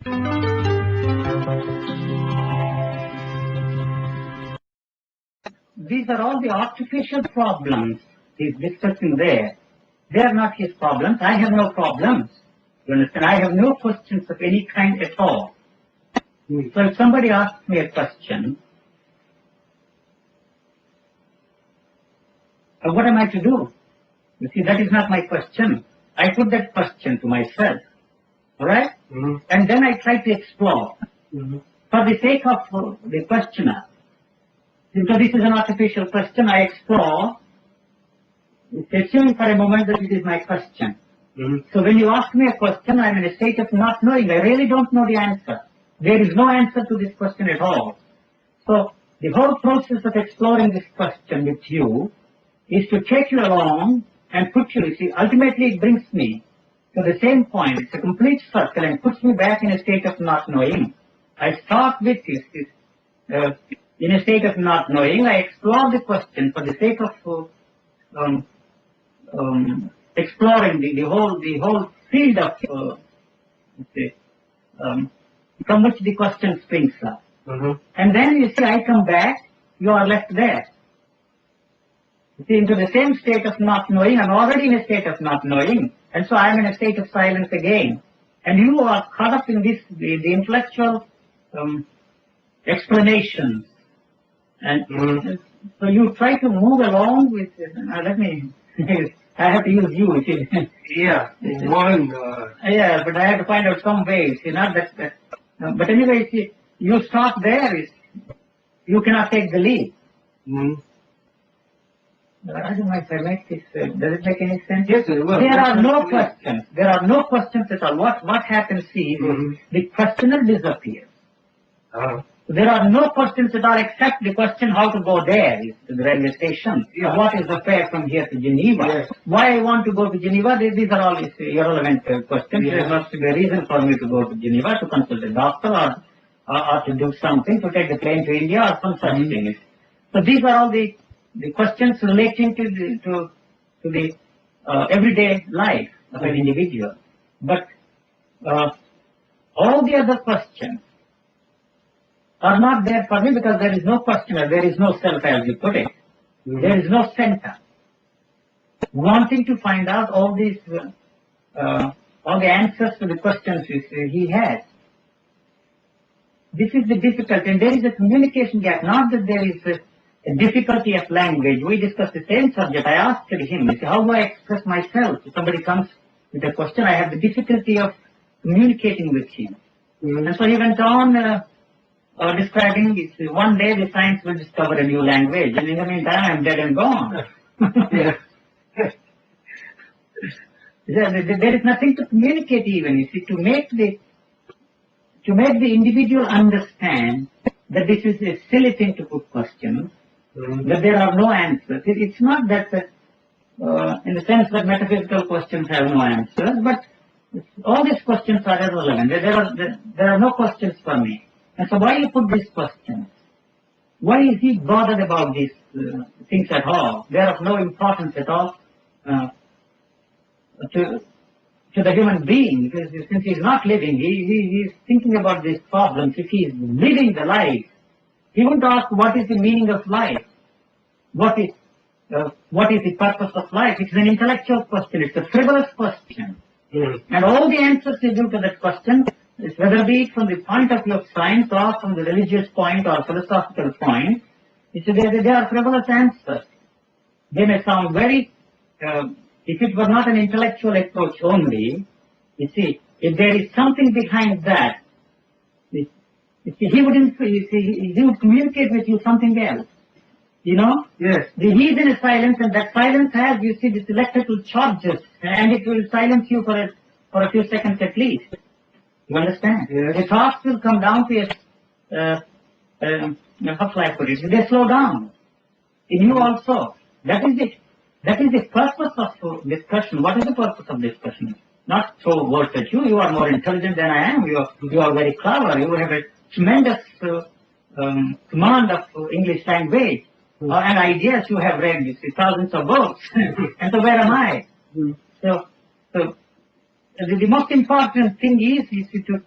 These are all the artificial problems he's discussing there. They are not his problems. I have no problems. You understand? I have no questions of any kind at all. So if somebody asks me a question, what am I to do? You see, that is not my question. I put that question to myself. All right? And then I try to explore. For the sake of the questioner, because this is an artificial question, I explore, assuming for a moment that it is my question. So when you ask me a question, I'm in a state of not knowing. I really don't know the answer. There is no answer to this question at all. So the whole process of exploring this question with you is to take you along and put you see, ultimately it brings me to the same point. It's a complete circle and puts me back in a state of not knowing. I start with this in a state of not knowing. I explore the question for the sake of exploring the whole field of from which the question springs up. And then you see, I come back, you are left there. You see, into the same state of not knowing. I'm already in a state of not knowing, and so I'm in a state of silence again. And you are caught up in this, the intellectual explanations. And so you try to move along with, let me, I have to use you. Yeah, yeah, but I have to find out some ways, but anyway, see, you stop there, you cannot take the lead. I don't know if I make this, does it make any sense? Yes, it will. There are no questions. There are no questions at all. What happens, see, the questioner disappears. There are no questions at all except the question how to go there, to the railway station. What is the fare from here to Geneva? Why I want to go to Geneva? These are all irrelevant questions. There must be a reason for me to go to Geneva, to consult a doctor or to do something, to take the plane to India or some such thing. So these are all the questions relating to the everyday life of an individual. But all the other questions are not there for me because there is no questioner, there is no self, as you put it. There is no center. Wanting to find out all these, all the answers to the questions he has. This is the difficulty, and there is a communication gap. Not that there is a difficulty of language. We discussed the same subject. I asked him, how do I express myself? If somebody comes with a question, I have the difficulty of communicating with him. And so he went on describing this. One day the science will discover a new language, and in the meantime I'm dead and gone. There is nothing to communicate even. You see, to make the individual understand that this is a silly thing to put questions, that there are no answers. It's not that, in the sense that metaphysical questions have no answers, but all these questions are irrelevant. There are no questions for me. And so why you put these questions? Why is he bothered about these things at all? They are of no importance at all to the human being, because since he is not living, he is thinking about these problems. If he is living the life, he won't ask what is the meaning of life, what is the purpose of life. It's an intellectual question. It's a frivolous question, and all the answers you give to that question, whether be it from the point of view of science or from the religious point or philosophical point, they are frivolous answers. They may sound very, if it were not an intellectual approach only, you see, if there is something behind that, you see, he would communicate with you something else. You know? Yes. He is in a silence, and that silence has, you see, these electrical charges, and it will silence you for a few seconds at least. You understand? Yes. The thoughts will come down to how shall I put it? They slow down. In you also. That is it. That is the purpose of discussion. What is the purpose of discussion? Not throw words at you. You are more intelligent than I am. You are very clever. You have a tremendous command of English language. And ideas you have read, you see, thousands of books. And so where am I? So the most important thing is to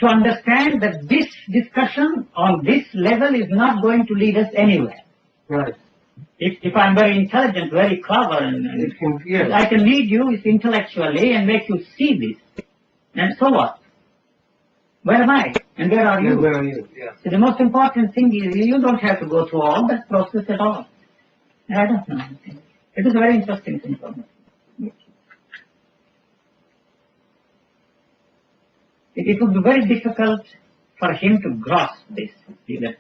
to understand that this discussion on this level is not going to lead us anywhere. Right. If I'm very intelligent, very clever, and I can lead you intellectually and make you see this. And so what? Where am I? And where are you? Where are you? Yeah. So the most important thing is you don't have to go through all that process at all. I don't know. It is a very interesting thing for me. It would be very difficult for him to grasp this. See that.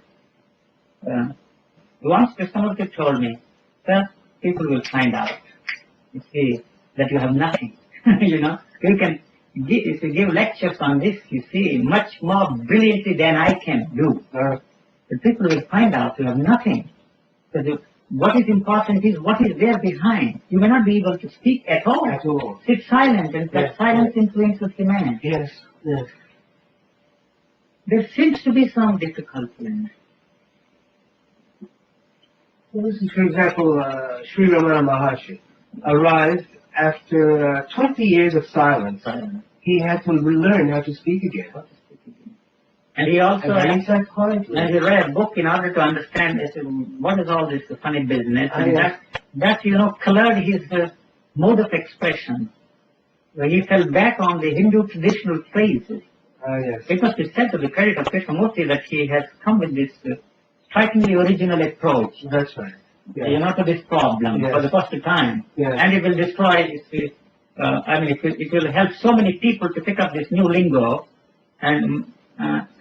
Once Krishnamurti told me, sir, people will find out. You see, that you have nothing. You know, you can give, if you give lectures on this, you see, much more brilliantly than I can do. The people will find out you have nothing. Because what is important is what is there behind. You may not be able to speak at all. At all. Sit silent, and that silence influences the man. Yes, yes. There seems to be some difficulty in it. Well, this is, for example, Sri Ramana Maharshi arrived after 20 years of silence. He had to relearn how to speak again. And he also and he read a book in order to understand this, what is all this funny business, and that you know colored his mode of expression. When he fell back on the Hindu traditional phrases. Yes. It must be said to the credit of Krishnamurti that he has come with this strikingly original approach. That's right. Yeah. You know, to this problem for the first time. Yes. And it will destroy, it will help so many people to pick up this new lingo and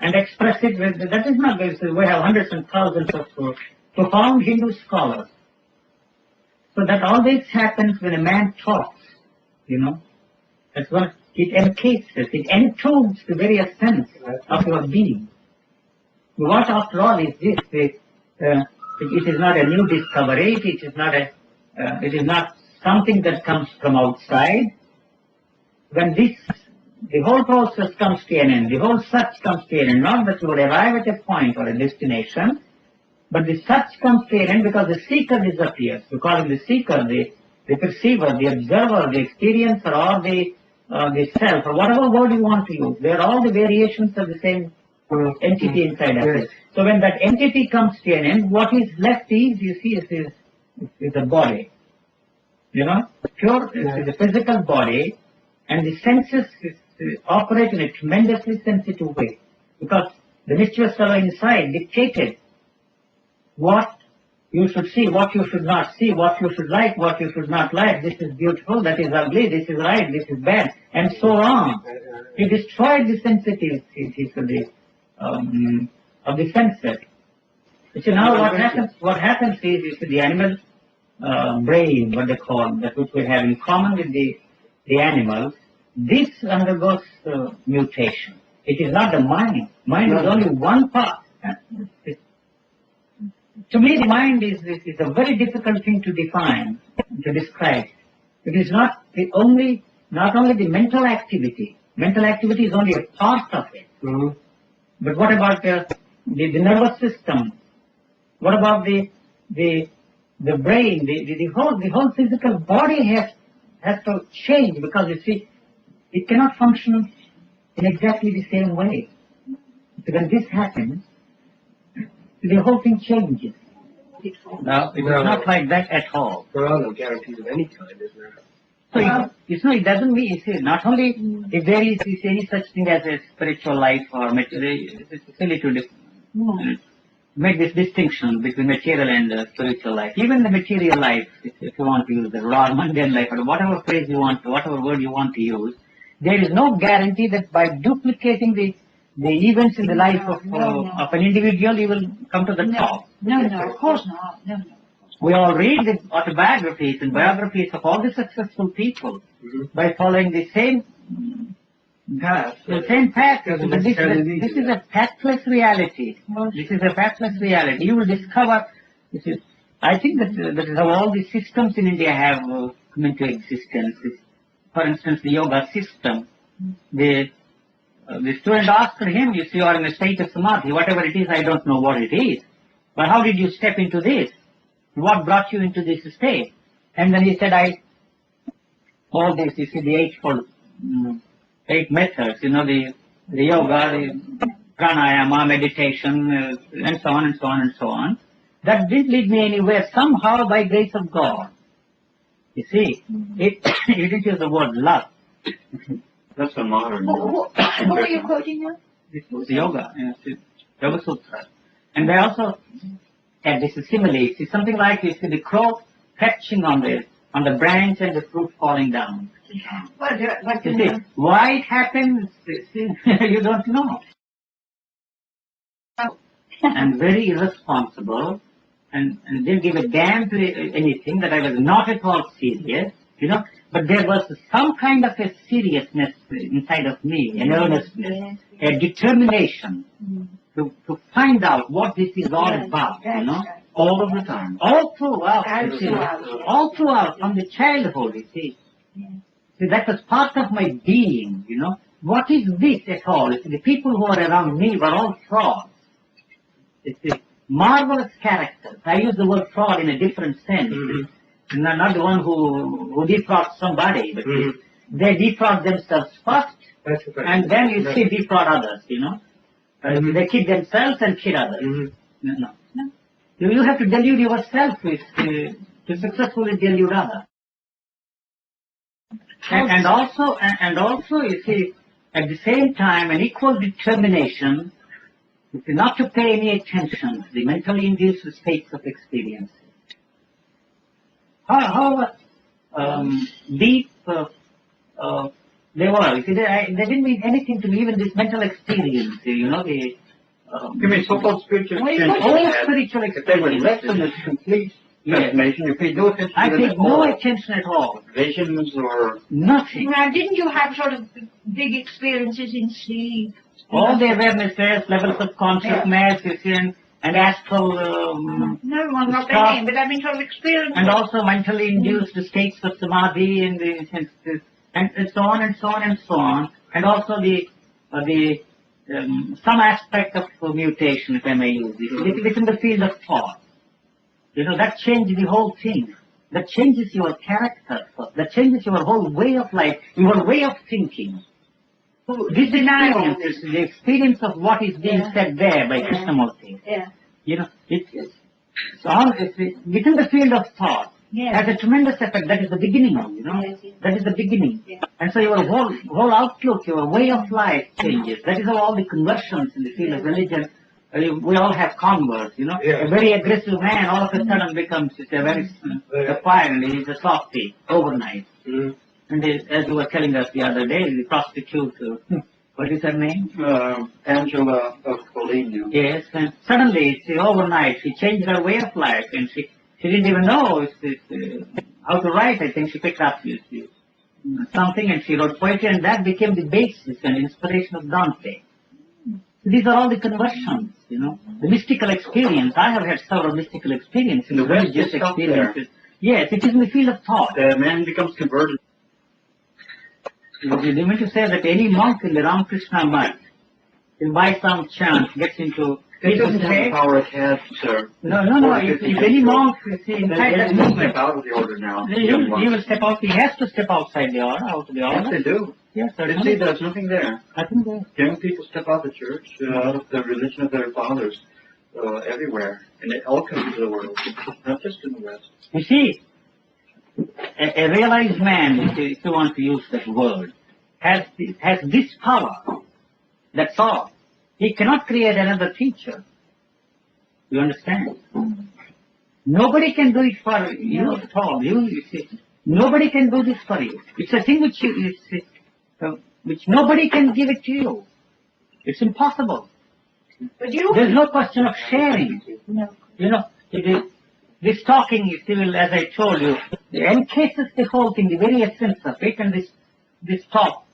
express it with, that is not, we have hundreds and thousands of profound Hindu scholars. So that always happens when a man talks, you know. That's what it encases, it entombs the very essence of your being. What after all is this? It is not a new discovery, it is not something that comes from outside. When the whole process comes to an end, the whole such comes to an end, not that you would arrive at a point or a destination, but the such comes to an end because the seeker disappears. We call him the seeker, the perceiver, the observer, the experiencer, or the self, or whatever word you want to use. They are all the variations of the same entity inside of it. So when that entity comes to an end, what is left is, you see, is the body. You know, pure, is the physical body, and the senses operate in a tremendously sensitive way. Because the mischievous fellow inside dictated what you should see, what you should not see, what you should like, what you should not like. This is beautiful, that is ugly, this is right, this is bad, and so on. He destroyed the sensitivity of the senses. So now what happens is, you see, the animal brain, what they call, that which we have in common with the animals, this undergoes mutation. It is not the mind. Mind is only one part. To me, the mind is a very difficult thing to define, to describe. It is not only the mental activity. Mental activity is only a part of it. Mm-hmm. But what about the nervous system? What about the brain? The whole physical body has to change, because you see, it cannot function in exactly the same way. So when this happens, the whole thing changes. No, it is not like that at all. There are no guarantees of any kind, is there? So it doesn't mean, you see, not only if there is any such thing as a spiritual life or material, it's silly to make this distinction between material and spiritual life. Even the material life, if you want to use the raw mundane life, or whatever phrase you want, whatever word you want to use, there is no guarantee that by duplicating the events in the life of an individual, you will come to the top. No, of course not. No. We all read the autobiographies and biographies of all the successful people by following the same path. This is a factless reality. This is a factless reality. You will discover. I think that is how all the systems in India have come into existence. For instance, the yoga system. The student asked him, you see, you are in a state of samadhi, whatever it is, I don't know what it is. But how did you step into this? What brought you into this state? And then he said, all this, you see, the eightfold, 8 methods, you know, the the yoga, the pranayama, meditation, and so on and so on and so on, that didn't lead me anywhere. Somehow, by grace of God, you see, it didn't use the word love. That's a modern. What are you quoting now? This was yoga, Yoga Sutra. And they also had this simile. It's something like you see the crow catching on the branch and the fruit falling down. Like You see, why it happens, you don't know. And very irresponsible, and didn't give a damn to anything, that I was not at all serious, but there was some kind of a seriousness inside of me, an earnestness, a determination to find out what this is all about, All of the time. all throughout, all throughout, from the childhood, you see. See, that was part of my being, What is this at all? You see, the people who are around me were all frauds. It's a marvelous characters. I use the word fraud in a different sense. Not the one who defrauds somebody, but they defraud themselves first, and then you see defraud others, They kid themselves and kid others. No. You have to delude yourself to successfully delude others. And also, you see, at the same time, an equal determination not to pay any attention to the mentally induced states of experience. How deep they were. You see, they didn't mean anything to me, even this mental experience, the... You mean so-called spiritual experience? All spiritual If they were experience. less than this complete transformation, you paid no attention I to them paid at no all. attention at all. Visions or... Nothing. Now, didn't you have sort of big experiences in sleep? All the awarenesses, levels of consciousness, you see, and astral... No, I'm not stuff. saying, but I mean sort of experiences. And also mentally induced states of samadhi and so on and so on and so on. And also some aspect of mutation, if I may use it, within the field of thought. That changes the whole thing. That changes your character. That changes your whole way of life, your way of thinking. This experience is the experience of what is being said there by Krishnamurti. It's within the field of thought. Has a tremendous effect. That is the beginning, That is the beginning. And so your whole outlook, your way of life changes. That is how all the conversions in the field of religion, we all have converts, A very aggressive man all of a sudden becomes a very quiet, and he's a softy overnight. And as you were telling us the other day, the prostitute, what is her name? Angela of Foligno. Yes, and suddenly, overnight, she changed her way of life, and she didn't even know how to write. I think she picked up something, and she wrote poetry, and that became the basis and inspiration of Dante. These are all the conversions, the mystical experience. I have had several mystical experiences, The West religious is out there. experiences. Yes, it is in the field of thought. The man becomes converted. You mean to say that any monk in the Ramakrishna Math, if by some chance gets into... It doesn't have the power it had, sir. No. If any monk inside that They movement, step out of the order now. he will step out. He has to step outside the order, out of the Yes, order. they do. Yes, They see certainly. there's nothing there. I think that. Young people step out of the church, out of the religion of their fathers, everywhere. And it all comes to the world, not just in the West. You see, a realized man, if you want to use that word, has this power. That's all. He cannot create another teacher. You understand? Nobody can do it for you at all. You see, nobody can do this for you. It's a thing which nobody can give it to you. It's impossible. But you... There's no question of sharing. No. This talking, as I told you, encases the whole thing, the very essence of it, and this talk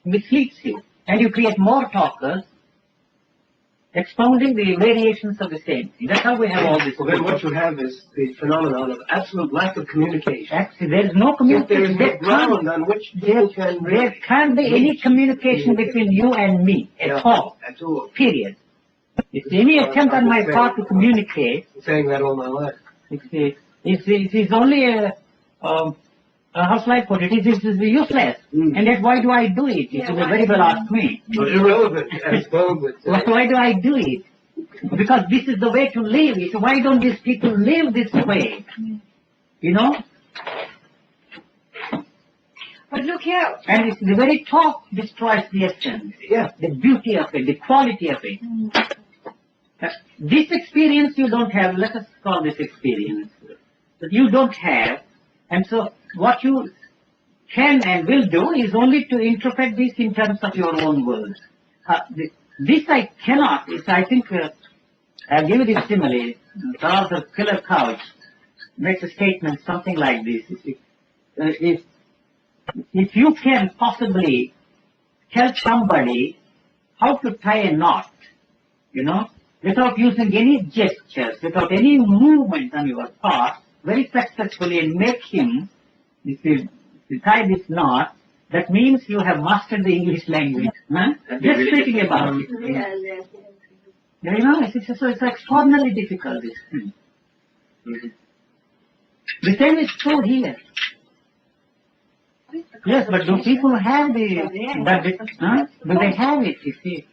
misleads you. And you create more talkers, expounding the variations of the same thing. That's how we have all this. Well, then what you have is the phenomenon of absolute lack of communication. Actually, there is no If there communication. is no ground on which people can... There can't be any communication between you and me at all. At all. Period. If any attempt on my part to communicate, I'm saying that all my life. it is only how shall I put it? It is useless. And yet why do I do it? It is very well asked me. Irrelevant, as Bob would say. Why do I do it? Because this is the way to live. So why don't these people live this way? You know? But look here. And it's the very talk destroys the essence. Yeah. The beauty of it, the quality of it. This experience you don't have, let us call this experience, that you don't have, and so what you can and will do is only to interpret this in terms of your own words. This I cannot, I think, I'll give you this simile. Charles the Killer Couch makes a statement something like this. If you can possibly tell somebody how to tie a knot, you know, without using any gestures, without any movement on your part, very successfully, and make him, if you tie this knot, that means you have mastered the English language. Huh? Just thinking about it. You know, it's extraordinarily difficult, this thing. The same is true here. Yes, but do people have do they have it, you see?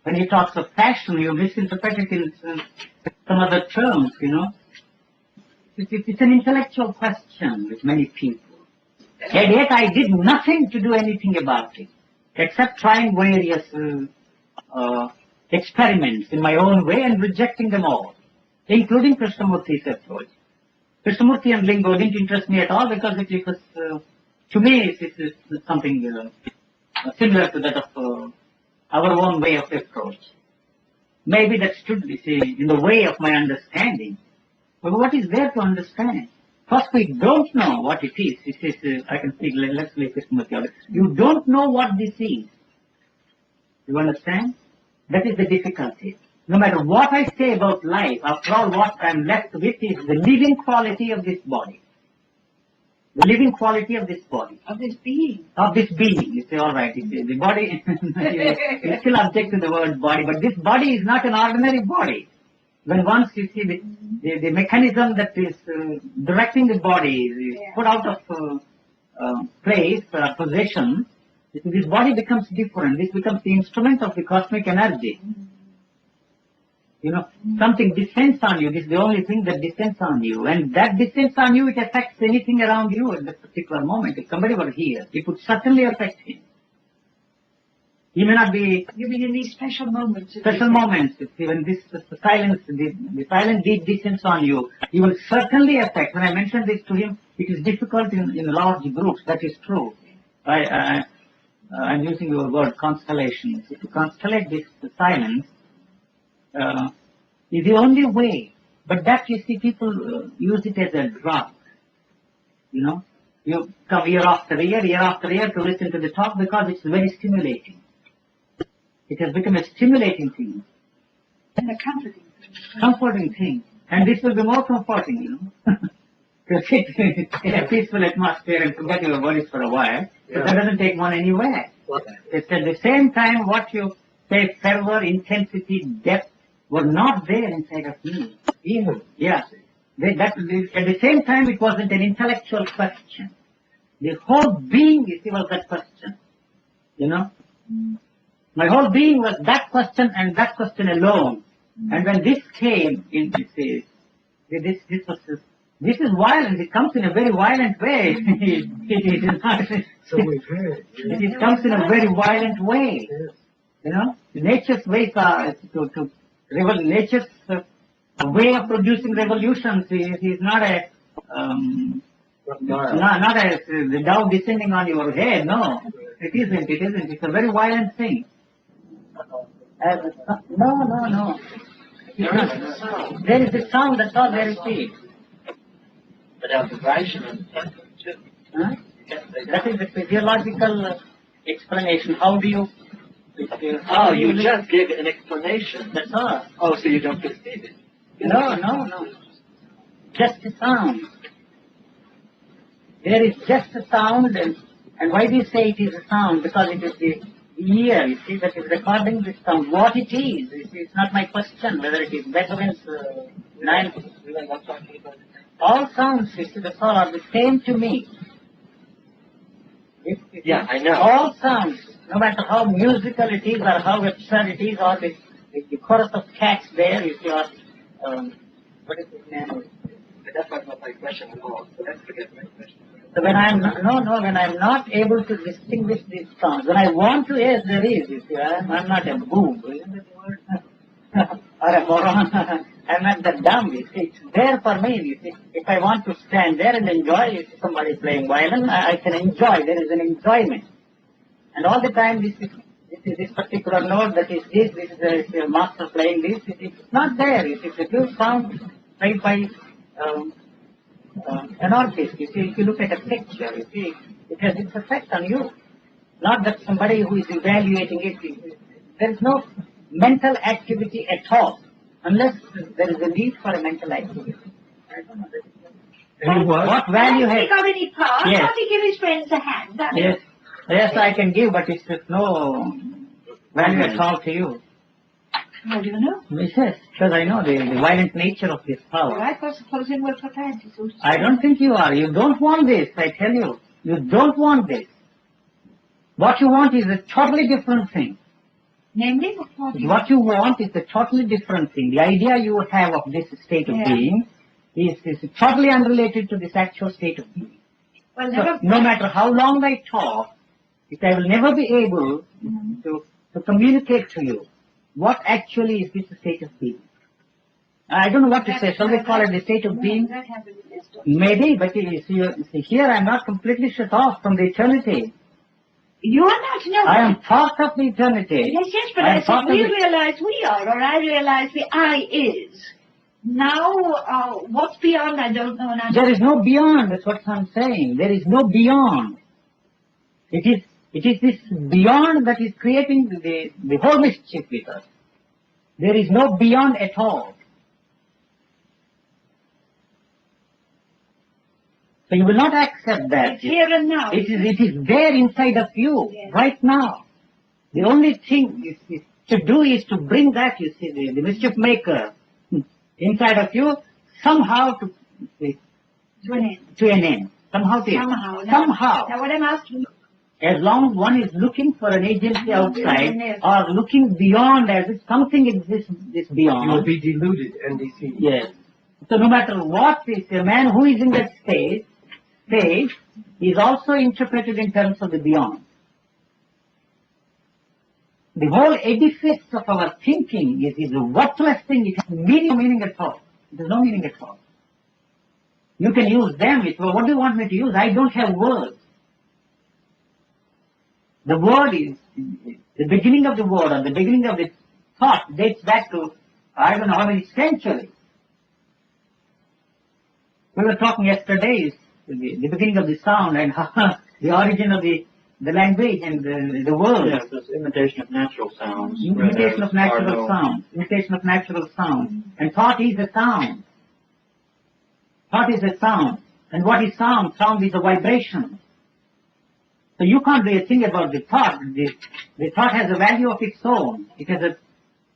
When he talks of passion, you misinterpret it in some other terms, you know. It's an intellectual question with many people. And yet I did nothing to do anything about it, except trying various experiments in my own way and rejecting them all, including Krishnamurti's approach. Krishnamurti and Lingo didn't interest me at all because it was, to me, it is something similar to that of our own way of approach. Maybe that stood, you see, in the way of my understanding. But what is there to understand? First, we don't know what it is. This is, I can speak, let's leave Krishnamurti. You don't know what this is. You understand? That is the difficulty. No matter what I say about life, after all, what I'm left with is the living quality of this body. The living quality of this body. Of this being. Of this being. You say, all right, the body, you still object to the word body, but this body is not an ordinary body. When once you see the mechanism that is directing the body is put out of place, possession, this body becomes different. This becomes the instrument of the cosmic energy. You know, something descends on you. This is the only thing that descends on you. And that descends on you, it affects anything around you at that particular moment. If somebody were here, it would certainly affect him. He may not be... You mean in these special moments? Special moments. When this silence, the silent deep descends on you, he will certainly affect. When I mentioned this to him, it is difficult in large groups. That is true. I'm using your word constellation. To constellate this silence is the only way. But that, you see, people use it as a drug. You know, you come year after year to listen to the talk because it's very stimulating. It has become a stimulating thing. And a comforting thing. Comforting thing. And this will be more comforting, you know. To sit in a peaceful atmosphere and forget your worries for a while. But that doesn't take one anywhere. It's at the same time what you say, fervor, intensity, depth, were not there inside of me. Even. Yeah. At the same time, it wasn't an intellectual question. The whole being, you see, was that question. You know? My whole being was that question and that question alone. And when this came, this is violent. It comes in a very violent way. It is not. So we've heard. It comes in a very violent way. You know, nature's ways are nature's way of producing revolutions is not a the dove descending on your head. No, it isn't. It isn't. It's a very violent thing. No. There is a sound. That's all there is. But our vibration is temper too. Huh? That is the physiological explanation. How do you... Oh, you just gave an explanation. That's all. Oh, so you don't perceive it. No. Just a sound. There is just a sound, and why do you say it is a sound? Because it is the ear, you see, that is recording this sound. What it is, it's not my question, whether it is Beethoven's ninth. All sounds, you see, that's all are the same to me. Yeah, I know. All sounds, no matter how musical it is or how absurd it is, or the chorus of cats there, if you are, what is his name? But that's not what my question was. So let's forget my question. So when I'm when I'm not able to distinguish these sounds, when I want to, yes, there is, you see, I'm not a boob, isn't that the word? Or a moron. I'm not that dumb, you see. It's there for me, you see. If I want to stand there and enjoy, you see somebody playing violin, I can enjoy. There is an enjoyment. And all the time, this is particular note, that is this is a master playing this. It's not there. It is a pure sound played by an artist. You see, if you look at a picture, you see, it has its effect on you. Not that somebody who is evaluating it. There is no mental activity at all, unless there is a need for a mental activity. I don't know. What value Has has... he got any part? Yes. Can't he give his friends a hand? Yes, yes, I can give, but it's of no value at all to you. How do you know? Yes, because I know the violent nature of this Well, power. I was supposing we're prepared to do so. I don't think you are. You don't want this, I tell you. You don't want this. What you want is a totally different thing. Namely, What you want is a totally different thing. The idea you have of this state of Yeah. being is totally unrelated to this actual state of being. well, So, never. no matter how long I talk, if I will never be able to communicate to you what actually is this state of being. I don't know what to say. Shall we call it the state of No, being? that has to be this door. Maybe, but you see, here I am not completely shut off from the eternity. You are not, no. I am part of the eternity. Yes, yes, but I I am said part of we the- realize we are, or I realize the I is. Now, what's beyond, I don't know. And I There is no beyond, that's what I'm saying. There is no beyond. It is this beyond that is creating the whole mischief with us. There is no beyond at all. So you will not accept that. It's here and now. It is there inside of you, Yes. right now. The only thing is to do is to bring that, you see, the mischief maker inside of you, somehow to an end. Somehow. Somehow. Now, what I'm asking, As long as one is looking for an agency outside, Yes. or looking beyond as if something exists this You will beyond. be deluded and deceived. Yes. So no matter what is a man who is in that state is also interpreted in terms of the beyond. The whole edifice of our thinking is a worthless thing. It has no meaning at all. It has no meaning at all. You can use them. Well, what do you want me to use? I don't have words. The word is, the beginning of the word or the beginning of the thought dates back to, I don't know how many centuries. We were talking yesterday, the beginning of the sound and the origin of the language and the word. Yes, this imitation of natural sounds. Imitation of natural Are no- sound. Imitation of natural sound. And thought is a sound. Thought is a sound. And what is sound? Sound is a vibration. So you can't do a thing about the thought. The thought has a value of its own. It has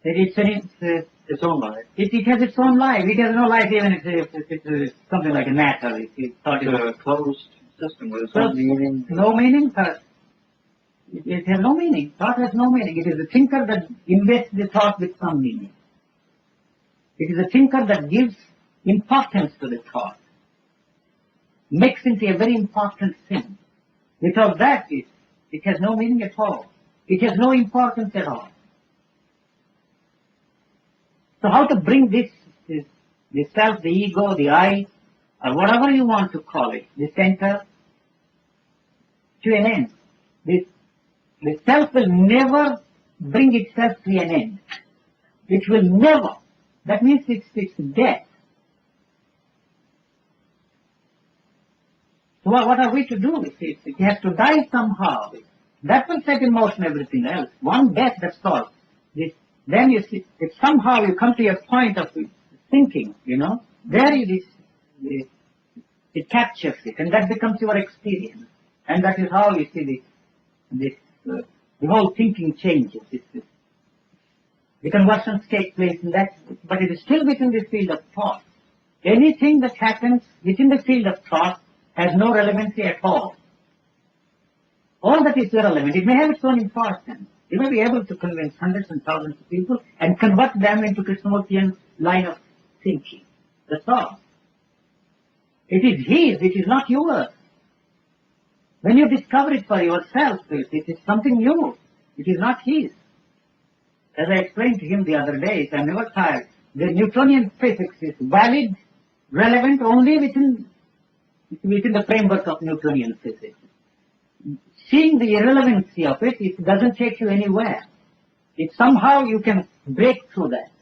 its own life. it has its own life. It has no life even if it's something like a matter. If thought It's is a closed system with its So, own meaning. no meaning, but it has no meaning. Thought has no meaning. It is the thinker that invests the thought with some meaning. It is the thinker that gives importance to the thought, makes into a very important thing. Without that, it has no meaning at all. It has no importance at all. So how to bring the self, the ego, the I, or whatever you want to call it, the center, to an end. The self will never bring itself to an end. It will never. That means it's death. So what are we to do? It has to die somehow. That will set in motion everything else. One death, that's all. Then you see, if somehow you come to a point of thinking, there it is, it captures it, and that becomes your experience. And that is how you see the whole thinking changes. The conversions take place in that, but it is still within the field of thought. Anything that happens within the field of thought has no relevancy at all. All that is irrelevant. It may have its own importance. You may be able to convince hundreds and thousands of people and convert them into Krishnamurtian line of thinking. That's all. It is his, it is not yours. When you discover it for yourself, it is something new. It is not his. As I explained to him the other day, I'm never tired. The Newtonian physics is valid, relevant only within the framework of Newtonian physics. Seeing the irrelevancy of it, it doesn't take you anywhere. It somehow you can break through that.